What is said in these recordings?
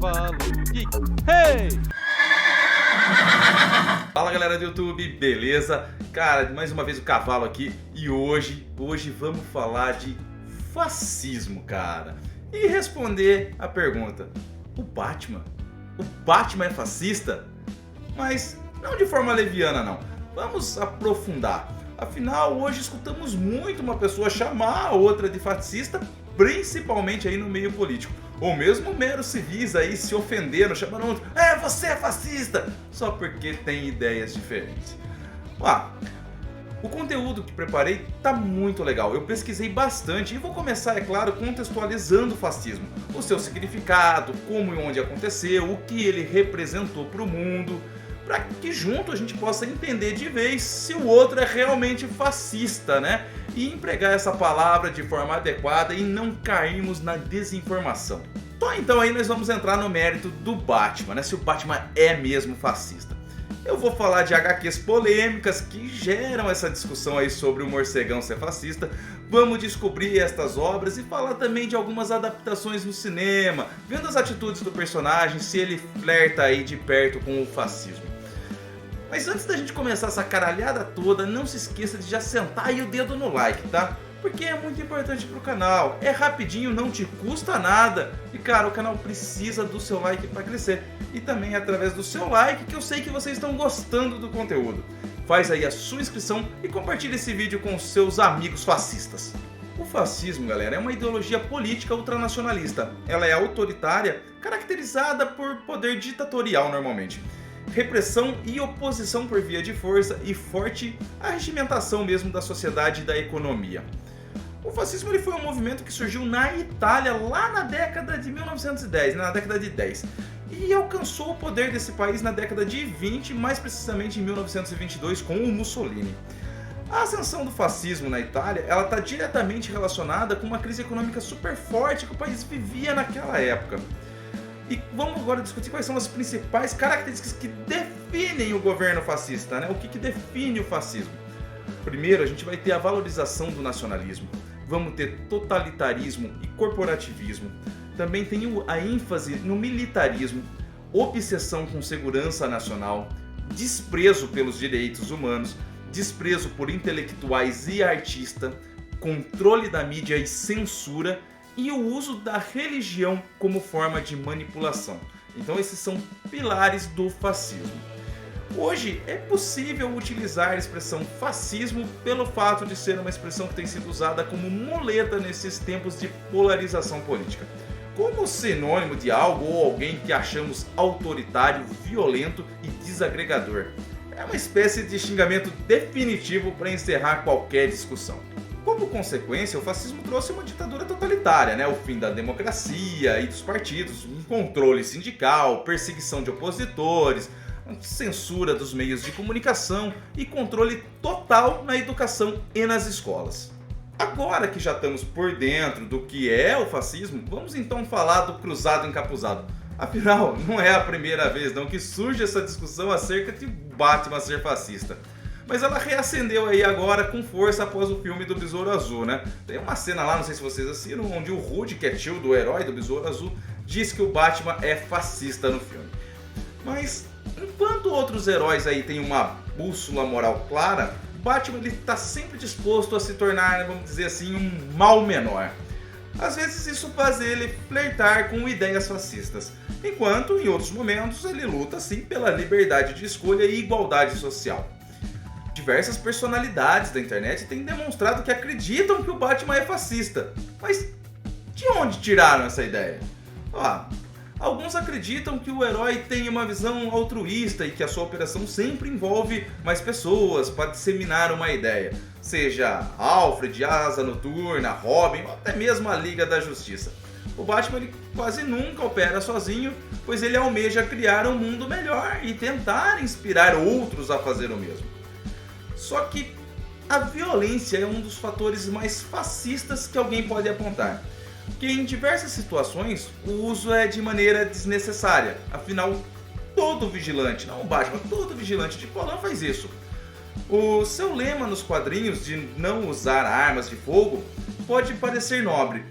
Cavalo Geek. Hey! Fala galera do YouTube, beleza? Cara, mais uma vez o Cavalo aqui e hoje vamos falar de fascismo, cara. E responder a pergunta: o Batman é fascista? Mas não de forma leviana não, vamos aprofundar. Afinal, hoje escutamos muito uma pessoa chamar a outra de fascista, principalmente aí no meio político. Ou mesmo meros civis aí se ofendendo, chamando outro, você é fascista, só porque tem ideias diferentes. O conteúdo que preparei tá muito legal, eu pesquisei bastante e vou começar, é claro, contextualizando o fascismo, o seu significado, como e onde aconteceu, o que ele representou para o mundo, para que junto a gente possa entender de vez se o outro é realmente fascista, né? E empregar essa palavra de forma adequada e não cairmos na desinformação. Então aí nós vamos entrar no mérito do Batman, né? Se o Batman é mesmo fascista. Eu vou falar de HQs polêmicas que geram essa discussão aí sobre o morcegão ser fascista. Vamos descobrir estas obras e falar também de algumas adaptações no cinema, vendo as atitudes do personagem, se ele flerta aí de perto com o fascismo. Mas antes da gente começar essa caralhada toda, não se esqueça de já sentar aí o dedo no like, tá? Porque é muito importante pro canal, é rapidinho, não te custa nada. E cara, o canal precisa do seu like para crescer. E também é através do seu like que eu sei que vocês estão gostando do conteúdo. Faz aí a sua inscrição e compartilha esse vídeo com seus amigos fascistas. O fascismo, galera, é uma ideologia política ultranacionalista. Ela é autoritária, caracterizada por poder ditatorial normalmente. Repressão e oposição por via de força e forte arregimentação mesmo da sociedade e da economia. O fascismo ele foi um movimento que surgiu na Itália lá na década de 1910, na década de 10, e alcançou o poder desse país na década de 20, mais precisamente em 1922 com o Mussolini. A ascensão do fascismo na Itália ela está diretamente relacionada com uma crise econômica super forte que o país vivia naquela época. E vamos agora discutir quais são as principais características que definem o governo fascista, né? O que define o fascismo? Primeiro, a gente vai ter a valorização do nacionalismo. Vamos ter totalitarismo e corporativismo. Também tem a ênfase no militarismo, obsessão com segurança nacional, desprezo pelos direitos humanos, desprezo por intelectuais e artistas, controle da mídia e censura, e o uso da religião como forma de manipulação. Então esses são pilares do fascismo. Hoje é possível utilizar a expressão fascismo pelo fato de ser uma expressão que tem sido usada como muleta nesses tempos de polarização política, como sinônimo de algo ou alguém que achamos autoritário, violento e desagregador. É uma espécie de xingamento definitivo para encerrar qualquer discussão. Como consequência, o fascismo trouxe uma ditadura totalitária, né? O fim da democracia e dos partidos, um controle sindical, perseguição de opositores, censura dos meios de comunicação e controle total na educação e nas escolas. Agora que já estamos por dentro do que é o fascismo, vamos então falar do cruzado encapuzado. Afinal, não é a primeira vez não que surge essa discussão acerca de Batman ser fascista. Mas ela reacendeu aí agora com força após o filme do Besouro Azul, né? Tem uma cena lá, não sei se vocês assistiram, onde o Rudy, que é tio do herói do Besouro Azul, diz que o Batman é fascista no filme. Mas, enquanto outros heróis aí têm uma bússola moral clara, Batman ele está sempre disposto a se tornar, vamos dizer assim, um mal menor. Às vezes isso faz ele flertar com ideias fascistas, enquanto em outros momentos ele luta sim pela liberdade de escolha e igualdade social. Diversas personalidades da internet têm demonstrado que acreditam que o Batman é fascista. Mas de onde tiraram essa ideia? Alguns acreditam que o herói tem uma visão altruísta e que a sua operação sempre envolve mais pessoas para disseminar uma ideia. Seja Alfred, Asa Noturna, Robin ou até mesmo a Liga da Justiça. O Batman ele quase nunca opera sozinho, pois ele almeja criar um mundo melhor e tentar inspirar outros a fazer o mesmo. Só que a violência é um dos fatores mais fascistas que alguém pode apontar. Que em diversas situações o uso é de maneira desnecessária. Afinal, todo vigilante, não o Batman, todo vigilante de Gotham faz isso. O seu lema nos quadrinhos de não usar armas de fogo pode parecer nobre,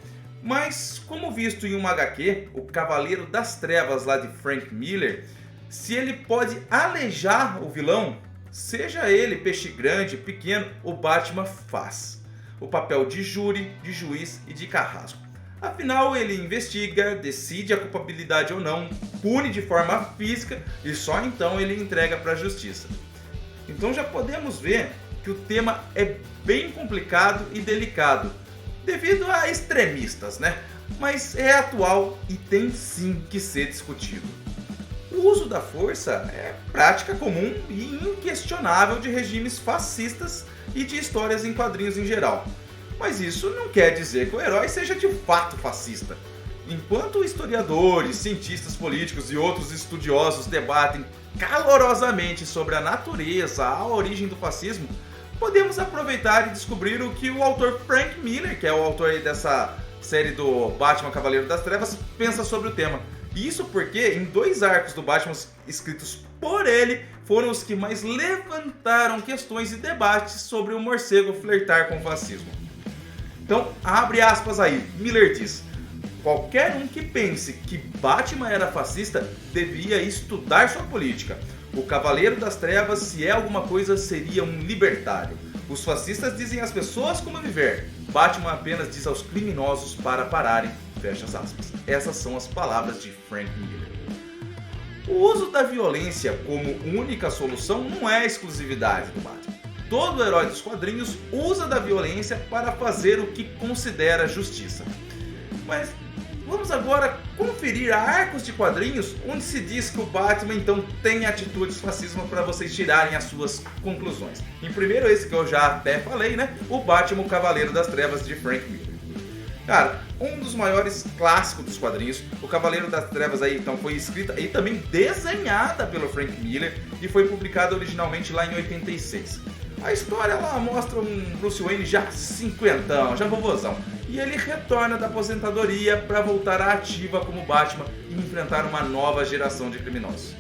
Mas, como visto em uma HQ, o Cavaleiro das Trevas lá de Frank Miller, se ele pode alejar o vilão, seja ele peixe grande, pequeno, o Batman faz o papel de júri, de juiz e de carrasco. Afinal, ele investiga, decide a culpabilidade ou não, pune de forma física e só então ele entrega para a justiça. Então já podemos ver que o tema é bem complicado e delicado, devido a extremistas, né? Mas é atual e tem sim que ser discutido. O uso da força é prática comum e inquestionável de regimes fascistas e de histórias em quadrinhos em geral. Mas isso não quer dizer que o herói seja de fato fascista. Enquanto historiadores, cientistas políticos e outros estudiosos debatem calorosamente sobre a natureza, a origem do fascismo, podemos aproveitar e descobrir o que o autor Frank Miller, que é o autor dessa série do Batman Cavaleiro das Trevas, pensa sobre o tema. Isso porque em 2 arcos do Batman escritos por ele foram os que mais levantaram questões e debates sobre o morcego flertar com o fascismo. Então, abre aspas aí, Miller diz: qualquer um que pense que Batman era fascista devia estudar sua política. O Cavaleiro das Trevas, se é alguma coisa, seria um libertário. Os fascistas dizem às pessoas como viver. Batman apenas diz aos criminosos para pararem. Fecha as aspas. Essas são as palavras de Frank Miller. O uso da violência como única solução não é exclusividade do Batman. Todo herói dos quadrinhos usa da violência para fazer o que considera justiça. Mas vamos agora conferir arcos de quadrinhos onde se diz que o Batman então tem atitudes fascismo para vocês tirarem as suas conclusões. Em primeiro, esse que eu já até falei, né? O Batman, o Cavaleiro das Trevas de Frank Miller. Cara, um dos maiores clássicos dos quadrinhos, o Cavaleiro das Trevas aí então foi escrita e também desenhada pelo Frank Miller e foi publicada originalmente lá em 86. A história lá mostra um Bruce Wayne já cinquentão, já vovozão, e ele retorna da aposentadoria para voltar à ativa como Batman e enfrentar uma nova geração de criminosos.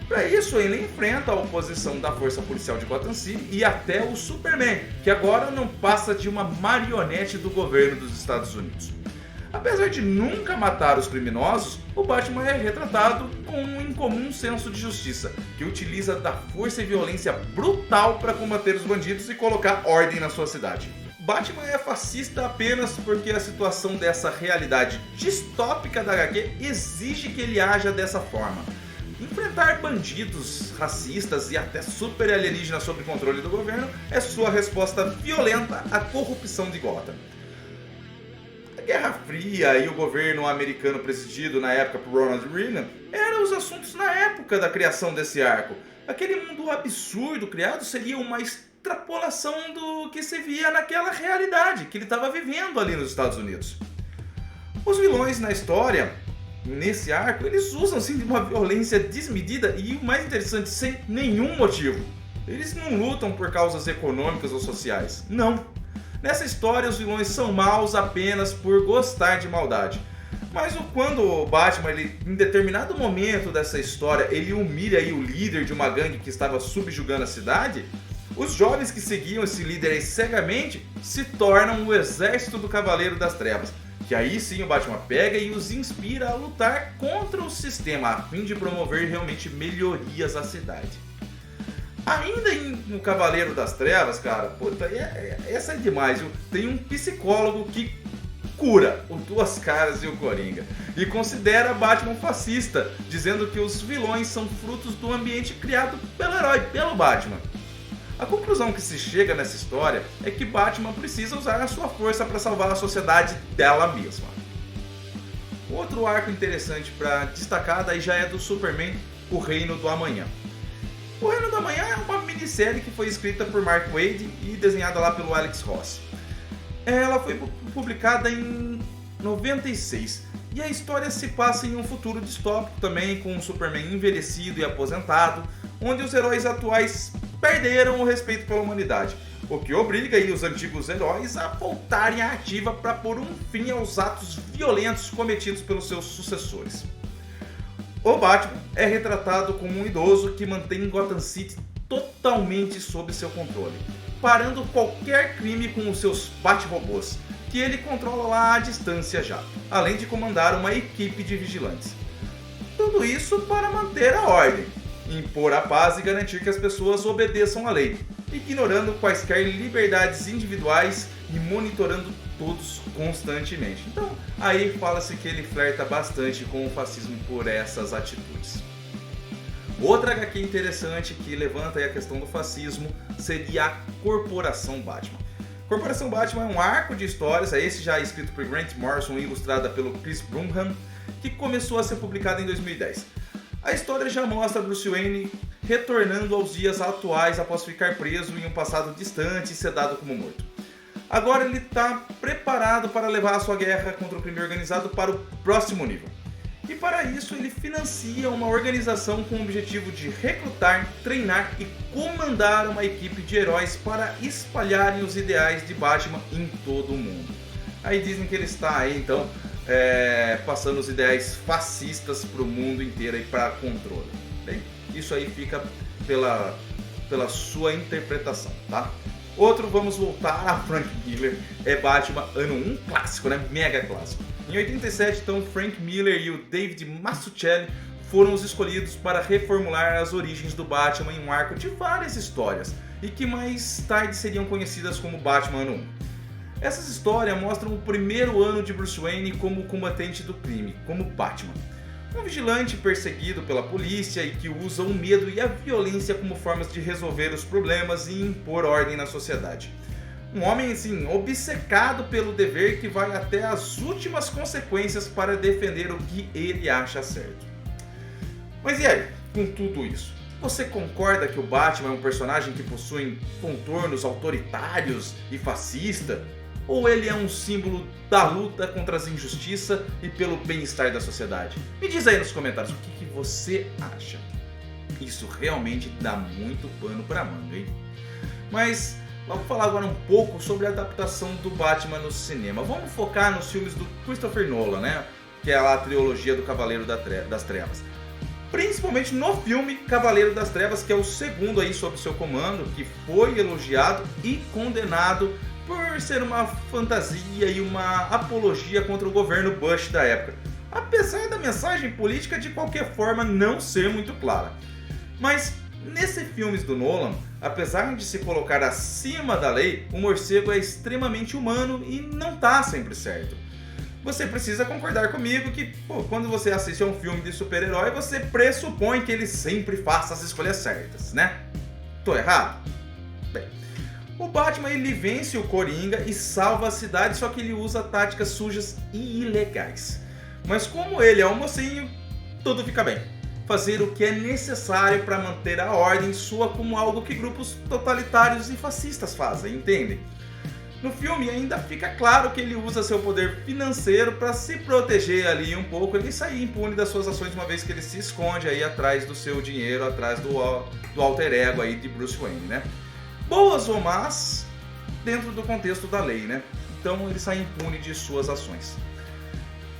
Para isso, ele enfrenta a oposição da força policial de Gotham City e até o Superman, que agora não passa de uma marionete do governo dos Estados Unidos. Apesar de nunca matar os criminosos, o Batman é retratado com um incomum senso de justiça, que utiliza da força e violência brutal para combater os bandidos e colocar ordem na sua cidade. Batman é fascista apenas porque a situação dessa realidade distópica da HQ exige que ele haja dessa forma. Enfrentar bandidos, racistas e até super alienígenas sob controle do governo é sua resposta violenta à corrupção de Gotham. A Guerra Fria e o governo americano presidido na época por Ronald Reagan eram os assuntos na época da criação desse arco. Aquele mundo absurdo criado seria uma extrapolação do que se via naquela realidade que ele estava vivendo ali nos Estados Unidos. Os vilões na história, nesse arco, eles usam sim de uma violência desmedida e, o mais interessante, sem nenhum motivo. Eles não lutam por causas econômicas ou sociais, não. Nessa história, os vilões são maus apenas por gostar de maldade. Mas quando o Batman, em determinado momento dessa história, ele humilha aí o líder de uma gangue que estava subjugando a cidade, os jovens que seguiam esse líder aí cegamente se tornam o exército do Cavaleiro das Trevas. Que aí sim o Batman pega e os inspira a lutar contra o sistema, a fim de promover realmente melhorias à cidade. Ainda no Cavaleiro das Trevas, cara, puta, essa é demais, viu? Tem um psicólogo que cura o Duas Caras e o Coringa e considera Batman fascista, dizendo que os vilões são frutos do ambiente criado pelo herói, pelo Batman. A conclusão que se chega nessa história é que Batman precisa usar a sua força para salvar a sociedade dela mesma. Outro arco interessante para destacar daí já é do Superman, O Reino do Amanhã. O Reino do Amanhã é uma minissérie que foi escrita por Mark Waid e desenhada lá pelo Alex Ross. Ela foi publicada em 96 e a história se passa em um futuro distópico também, com um Superman envelhecido e aposentado, onde os heróis atuais perderam o respeito pela humanidade, o que obriga aí os antigos heróis a voltarem à ativa para pôr um fim aos atos violentos cometidos pelos seus sucessores. O Batman é retratado como um idoso que mantém Gotham City totalmente sob seu controle, parando qualquer crime com os seus Bat-robôs, que ele controla lá à distância já, além de comandar uma equipe de vigilantes. Tudo isso para manter a ordem, impor a paz e garantir que as pessoas obedeçam à lei, ignorando quaisquer liberdades individuais e monitorando todos constantemente. Então, aí fala-se que ele flerta bastante com o fascismo por essas atitudes. Outra HQ interessante que levanta aí a questão do fascismo seria a Corporação Batman. Corporação Batman é um arco de histórias, esse já escrito por Grant Morrison e ilustrada pelo Chris Brumham, que começou a ser publicado em 2010. A história já mostra Bruce Wayne retornando aos dias atuais após ficar preso em um passado distante e sedado como morto. Agora ele está preparado para levar a sua guerra contra o crime organizado para o próximo nível. E para isso ele financia uma organização com o objetivo de recrutar, treinar e comandar uma equipe de heróis para espalharem os ideais de Batman em todo o mundo. Aí dizem que ele está aí então passando os ideais fascistas para o mundo inteiro e para controle. Bem, isso aí fica pela sua interpretação, tá? Outro, vamos voltar a Frank Miller, é Batman Ano 1 clássico, né? Mega clássico. Em 87, então, Frank Miller e o David Mazzucchelli foram os escolhidos para reformular as origens do Batman em um arco de várias histórias, e que mais tarde seriam conhecidas como Batman Ano 1. Essas histórias mostram o primeiro ano de Bruce Wayne como combatente do crime, como Batman. Um vigilante perseguido pela polícia e que usa o medo e a violência como formas de resolver os problemas e impor ordem na sociedade. Um homem, assim, obcecado pelo dever que vai até as últimas consequências para defender o que ele acha certo. Mas e aí, com tudo isso? Você concorda que o Batman é um personagem que possui contornos autoritários e fascista? Ou ele é um símbolo da luta contra as injustiças e pelo bem-estar da sociedade? Me diz aí nos comentários o que você acha. Isso realmente dá muito pano pra manga, hein? Mas vamos falar agora um pouco sobre a adaptação do Batman no cinema. Vamos focar nos filmes do Christopher Nolan, né? Que é a trilogia do Cavaleiro das Trevas. Principalmente no filme Cavaleiro das Trevas, que é o segundo aí sob seu comando, que foi elogiado e condenado por ser uma fantasia e uma apologia contra o governo Bush da época, apesar da mensagem política de qualquer forma não ser muito clara. Mas nesses filmes do Nolan, apesar de se colocar acima da lei, o morcego é extremamente humano e não tá sempre certo. Você precisa concordar comigo que, quando você assiste a um filme de super-herói, você pressupõe que ele sempre faça as escolhas certas, né? Tô errado? Bem, o Batman ele vence o Coringa e salva a cidade, só que ele usa táticas sujas e ilegais. Mas como ele é um mocinho, tudo fica bem. Fazer o que é necessário para manter a ordem soa como algo que grupos totalitários e fascistas fazem, entendem? No filme ainda fica claro que ele usa seu poder financeiro para se proteger ali um pouco e sair impune das suas ações, uma vez que ele se esconde aí atrás do seu dinheiro, atrás do alter ego aí de Bruce Wayne, né? Boas ou más, dentro do contexto da lei, né? Então ele sai impune de suas ações.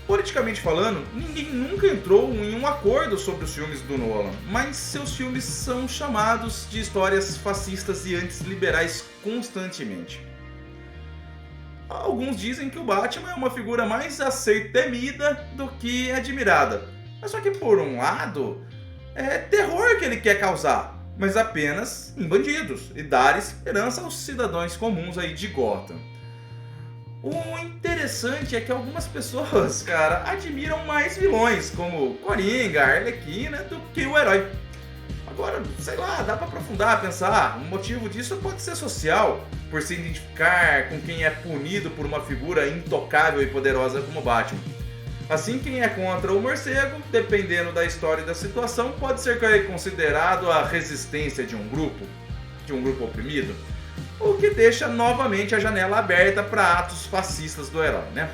Politicamente falando, ninguém nunca entrou em um acordo sobre os filmes do Nolan, mas seus filmes são chamados de histórias fascistas e antiliberais constantemente. Alguns dizem que o Batman é uma figura mais a ser temida do que admirada. Mas só que por um lado, é terror que ele quer causar, mas apenas em bandidos, e dar esperança aos cidadãos comuns aí de Gotham. O interessante é que algumas pessoas, cara, admiram mais vilões, como Coringa, Arlequina, do que o herói. Agora, sei lá, dá pra aprofundar, pensar, o motivo disso pode ser social, por se identificar com quem é punido por uma figura intocável e poderosa como Batman. Assim, quem é contra o morcego, dependendo da história e da situação, pode ser considerado a resistência de um grupo oprimido, o que deixa novamente a janela aberta para atos fascistas do herói, né?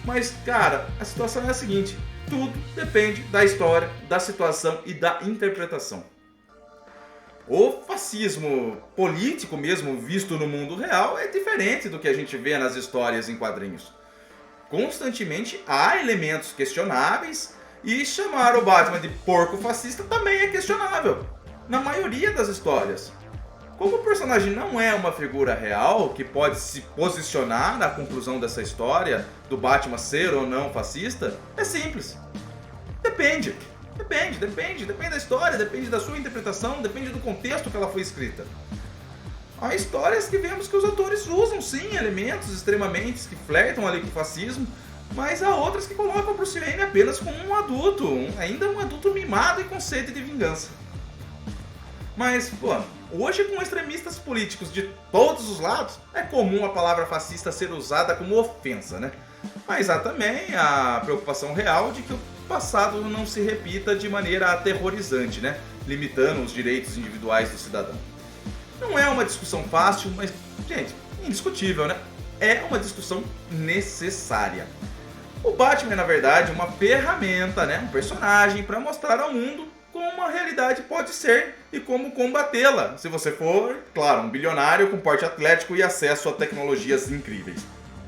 Mas, cara, a situação é a seguinte, tudo depende da história, da situação e da interpretação. O fascismo político mesmo visto no mundo real é diferente do que a gente vê nas histórias em quadrinhos. Constantemente há elementos questionáveis e chamar o Batman de porco fascista também é questionável, na maioria das histórias. Como o personagem não é uma figura real que pode se posicionar na conclusão dessa história do Batman ser ou não fascista, é simples. Depende da história, depende da sua interpretação, depende do contexto que ela foi escrita. Há histórias que vemos que os autores usam sim elementos extremamente que flertam ali com o fascismo, mas há outras que colocam Bruce Wayne apenas como um adulto, ainda um adulto mimado e com sede de vingança. Mas, pô, hoje com extremistas políticos de todos os lados, é comum a palavra fascista ser usada como ofensa, né? Mas há também a preocupação real de que o passado não se repita de maneira aterrorizante, né? Limitando os direitos individuais do cidadão. Não é uma discussão fácil, mas, gente, indiscutível, né? É uma discussão necessária. O Batman é, na verdade, uma ferramenta, né? Um personagem para mostrar ao mundo como a realidade pode ser e como combatê-la, se você for, claro, um bilionário com porte atlético e acesso a tecnologias incríveis.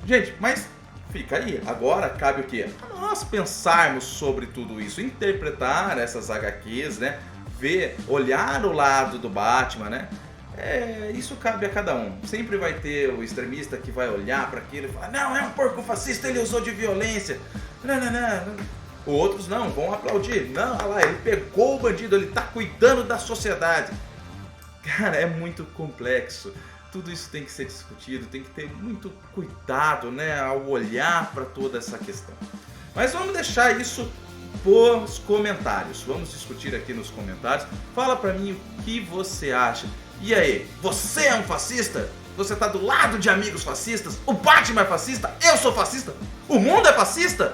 Gente, mas fica aí, agora cabe o quê? A nós pensarmos sobre tudo isso, interpretar essas HQs, né? Ver, olhar o lado do Batman, né? Isso cabe a cada um. Sempre vai ter o extremista que vai olhar para aquilo e falar: não, é um porco fascista, ele usou de violência. Não. Outros não, vão aplaudir. Não, olha lá, ele pegou o bandido, ele tá cuidando da sociedade. Cara, é muito complexo. Tudo isso tem que ser discutido, tem que ter muito cuidado, né, ao olhar para toda essa questão. Mas vamos deixar isso pros comentários. Vamos discutir aqui nos comentários. Fala pra mim o que você acha. E aí, você é um fascista? Você tá do lado de amigos fascistas? O Batman é fascista? Eu sou fascista? O mundo é fascista?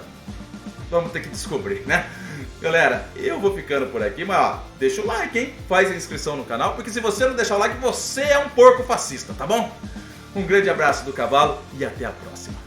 Vamos ter que descobrir, né? Galera, eu vou ficando por aqui, mas ó, deixa o like, hein? Faz a inscrição no canal, porque se você não deixar o like, você é um porco fascista, tá bom? Um grande abraço do Cavalo e até a próxima.